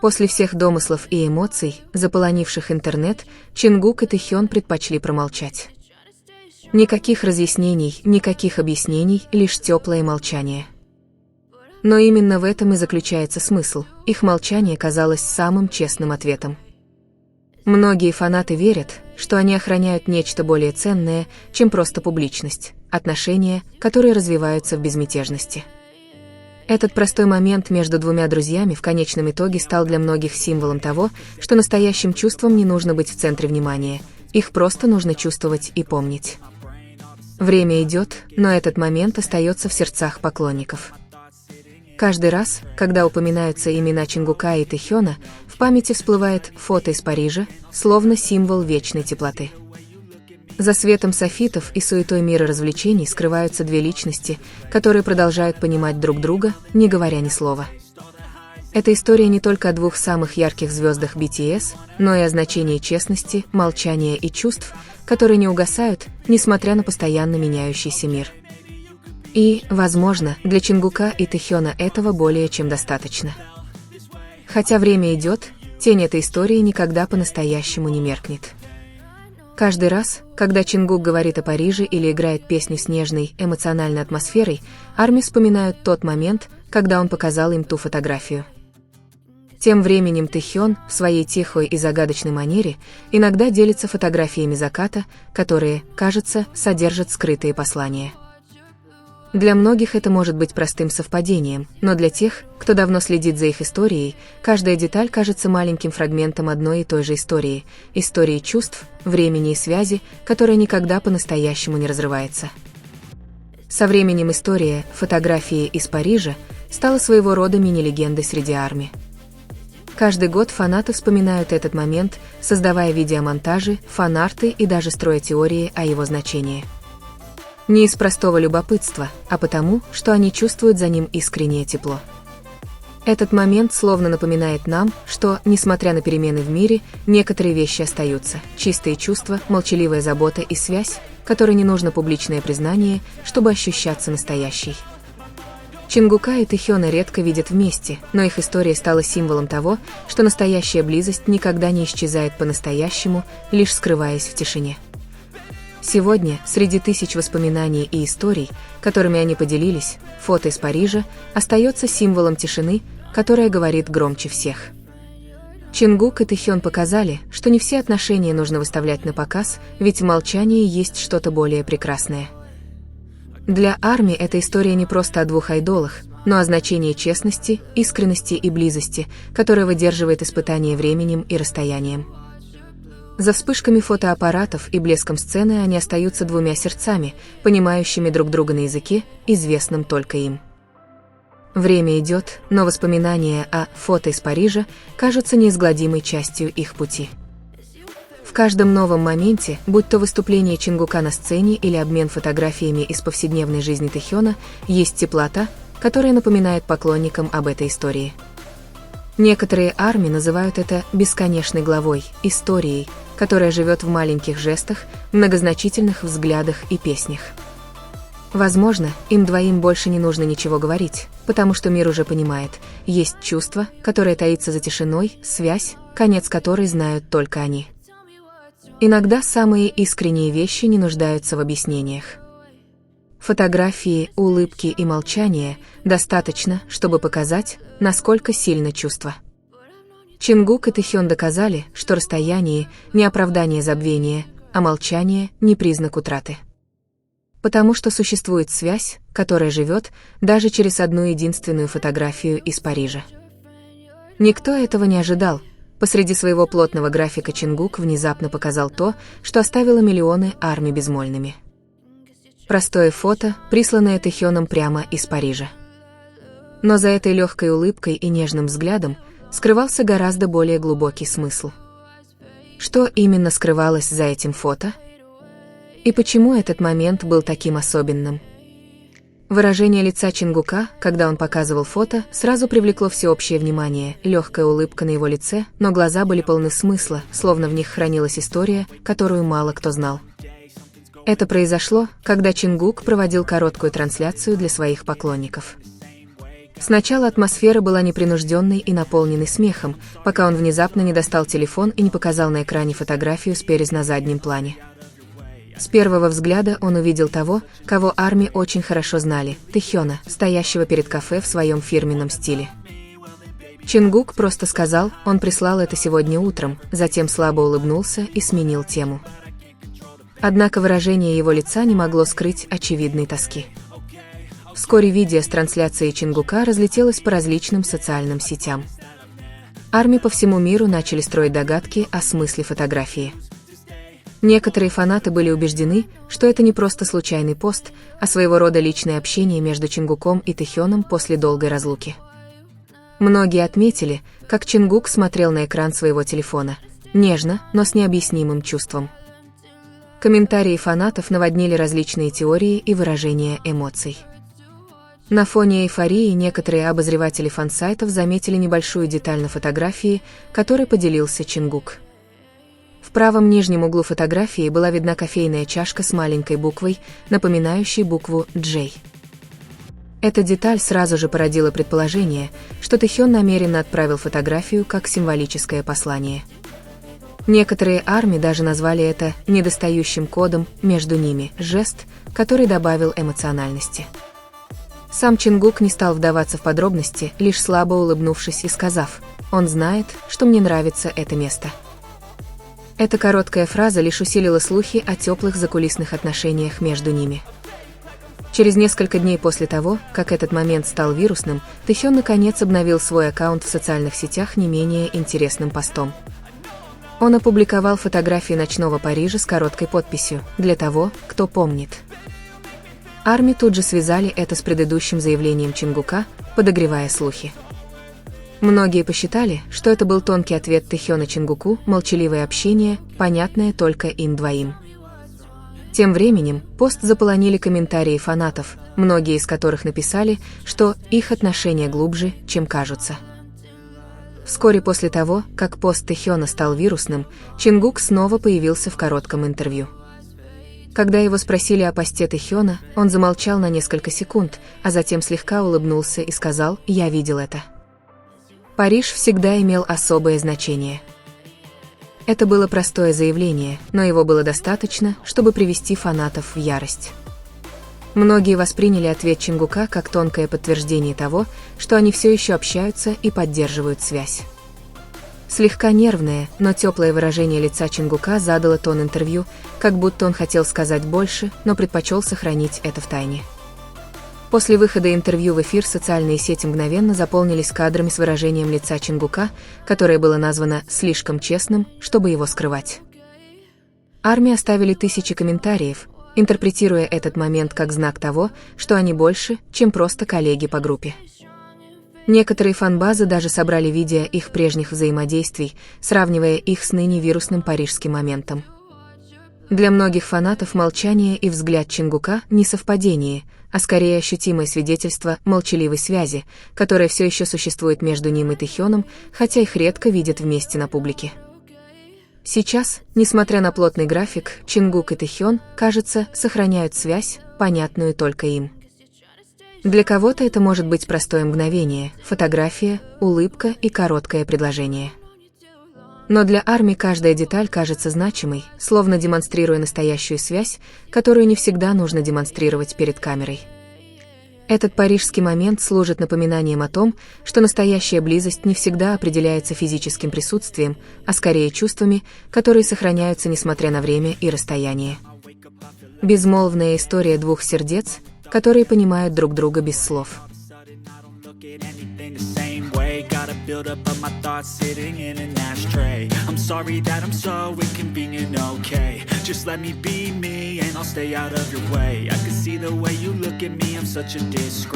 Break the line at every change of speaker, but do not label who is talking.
После всех домыслов и эмоций, заполонивших интернет, Чингук и Тэхён предпочли промолчать. Никаких разъяснений, никаких объяснений, лишь теплое молчание. Но именно в этом и заключается смысл. Их молчание казалось самым честным ответом. Многие фанаты верят, что они охраняют нечто более ценное, чем просто публичность, отношения, которые развиваются в безмятежности. Этот простой момент между двумя друзьями в конечном итоге стал для многих символом того, что настоящим чувствам не нужно быть в центре внимания, их просто нужно чувствовать и помнить. Время идет, но этот момент остается в сердцах поклонников. Каждый раз, когда упоминаются имена Чингука и Тэхёна, в памяти всплывает фото из Парижа, словно символ вечной теплоты. За светом софитов и суетой мира развлечений скрываются две личности, которые продолжают понимать друг друга, не говоря ни слова. Эта история не только о двух самых ярких звездах BTS, но и о значении честности, молчания и чувств, которые не угасают, несмотря на постоянно меняющийся мир. И, возможно, для Чингука и Тэхёна этого более чем достаточно. Хотя время идет, тень этой истории никогда по-настоящему не меркнет. Каждый раз, когда Чингук говорит о Париже или играет песню с нежной, эмоциональной атмосферой, ARMY вспоминают тот момент, когда он показал им ту фотографию. Тем временем Тэхён, в своей тихой и загадочной манере, иногда делится фотографиями заката, которые, кажется, содержат скрытые послания. Для многих это может быть простым совпадением, но для тех, кто давно следит за их историей, каждая деталь кажется маленьким фрагментом одной и той же истории чувств, времени и связи, которая никогда по-настоящему не разрывается. Со временем история «Фотографии из Парижа» стала своего рода мини-легендой среди ARMY. Каждый год фанаты вспоминают этот момент, создавая видеомонтажи, фан-арты и даже строя теории о его значении. Не из простого любопытства, а потому, что они чувствуют за ним искреннее тепло. Этот момент словно напоминает нам, что, несмотря на перемены в мире, некоторые вещи остаются. Чистые чувства, молчаливая забота и связь, которой не нужно публичное признание, чтобы ощущаться настоящей. Чингука и Тэхёна редко видят вместе, но их история стала символом того, что настоящая близость никогда не исчезает по-настоящему, лишь скрываясь в тишине. Сегодня, среди тысяч воспоминаний и историй, которыми они поделились, фото из Парижа остается символом тишины, которая говорит громче всех. Чингук и Тэхён показали, что не все отношения нужно выставлять на показ, ведь в молчании есть что-то более прекрасное. Для ARMY эта история не просто о двух айдолах, но о значении честности, искренности и близости, которая выдерживает испытания временем и расстоянием. За вспышками фотоаппаратов и блеском сцены они остаются двумя сердцами, понимающими друг друга на языке, известном только им. Время идет, но воспоминания о «фото из Парижа» кажутся неизгладимой частью их пути. В каждом новом моменте, будь то выступление Чингука на сцене или обмен фотографиями из повседневной жизни Тэхёна, есть теплота, которая напоминает поклонникам об этой истории. Некоторые ARMY называют это бесконечной главой, историей, которая живет в маленьких жестах, многозначительных взглядах и песнях. Возможно, им двоим больше не нужно ничего говорить, потому что мир уже понимает, есть чувство, которое таится за тишиной, связь, конец которой знают только они. Иногда самые искренние вещи не нуждаются в объяснениях. Фотографии, улыбки и молчание достаточно, чтобы показать, насколько сильно чувство. Чингук и Тэхён доказали, что расстояние – не оправдание забвения, а молчание – не признак утраты. Потому что существует связь, которая живет даже через одну единственную фотографию из Парижа. Никто этого не ожидал. Посреди своего плотного графика Чингук внезапно показал то, что оставило миллионы ARMY безмолвными. Простое фото, присланное Тэхёном прямо из Парижа. Но за этой легкой улыбкой и нежным взглядом скрывался гораздо более глубокий смысл. Что именно скрывалось за этим фото? И почему этот момент был таким особенным? Выражение лица Чингука, когда он показывал фото, сразу привлекло всеобщее внимание, легкая улыбка на его лице, но глаза были полны смысла, словно в них хранилась история, которую мало кто знал. Это произошло, когда Чингук проводил короткую трансляцию для своих поклонников. Сначала атмосфера была непринужденной и наполненной смехом, пока он внезапно не достал телефон и не показал на экране фотографию с Перес на заднем плане. С первого взгляда он увидел того, кого Арми очень хорошо знали, Тэхёна, стоящего перед кафе в своем фирменном стиле. Чингук просто сказал, он прислал это сегодня утром, затем слабо улыбнулся и сменил тему. Однако выражение его лица не могло скрыть очевидной тоски. Вскоре видео с трансляцией Чингука разлетелось по различным социальным сетям. Арми по всему миру начали строить догадки о смысле фотографии. Некоторые фанаты были убеждены, что это не просто случайный пост, а своего рода личное общение между Чингуком и Тэхёном после долгой разлуки. Многие отметили, как Чингук смотрел на экран своего телефона, нежно, но с необъяснимым чувством. Комментарии фанатов наводнили различные теории и выражения эмоций. На фоне эйфории некоторые обозреватели фан-сайтов заметили небольшую деталь на фотографии, которой поделился Чингук. В правом нижнем углу фотографии была видна кофейная чашка с маленькой буквой, напоминающей букву «J». Эта деталь сразу же породила предположение, что Тэхён намеренно отправил фотографию как символическое послание. Некоторые Арми даже назвали это недостающим кодом между ними, жест, который добавил эмоциональности. Сам Чингук не стал вдаваться в подробности, лишь слабо улыбнувшись и сказав: «Он знает, что мне нравится это место». Эта короткая фраза лишь усилила слухи о теплых закулисных отношениях между ними. Через несколько дней после того, как этот момент стал вирусным, Тэхён наконец обновил свой аккаунт в социальных сетях не менее интересным постом. Он опубликовал фотографии ночного Парижа с короткой подписью «Для того, кто помнит». Арми тут же связали это с предыдущим заявлением Чингука, подогревая слухи. Многие посчитали, что это был тонкий ответ Тэхёна Чингуку, молчаливое общение, понятное только им двоим. Тем временем, пост заполонили комментарии фанатов, многие из которых написали, что их отношения глубже, чем кажутся. Вскоре после того, как пост Тэхёна стал вирусным, Чингук снова появился в коротком интервью. Когда его спросили о посте Тэхёна, он замолчал на несколько секунд, а затем слегка улыбнулся и сказал: «Я видел это». Париж всегда имел особое значение. Это было простое заявление, но его было достаточно, чтобы привести фанатов в ярость. Многие восприняли ответ Чингука как тонкое подтверждение того, что они все еще общаются и поддерживают связь. Слегка нервное, но теплое выражение лица Чингука задало тон интервью, как будто он хотел сказать больше, но предпочел сохранить это в тайне. После выхода интервью в эфир социальные сети мгновенно заполнились кадрами с выражением лица Чингука, которое было названо «слишком честным», чтобы его скрывать. Арми оставили тысячи комментариев, интерпретируя этот момент как знак того, что они больше, чем просто коллеги по группе. Некоторые фан-базы даже собрали видео их прежних взаимодействий, сравнивая их с ныне вирусным парижским моментом. Для многих фанатов молчание и взгляд Чингука не совпадение, а скорее ощутимое свидетельство молчаливой связи, которая все еще существует между ним и Тэхёном, хотя их редко видят вместе на публике. Сейчас, несмотря на плотный график, Чингук и Тэхён, кажется, сохраняют связь, понятную только им. Для кого-то это может быть простое мгновение, фотография, улыбка и короткое предложение. Но для Арми каждая деталь кажется значимой, словно демонстрируя настоящую связь, которую не всегда нужно демонстрировать перед камерой. Этот парижский момент служит напоминанием о том, что настоящая близость не всегда определяется физическим присутствием, а скорее чувствами, которые сохраняются несмотря на время и расстояние. Безмолвная история двух сердец, которые понимают друг друга без слов.
Build up of my thoughts sitting in an ashtray. I'm sorry that I'm so inconvenient, okay. Just let me be me and I'll stay out of your way. I can see the way you look at me, I'm such a disgrace.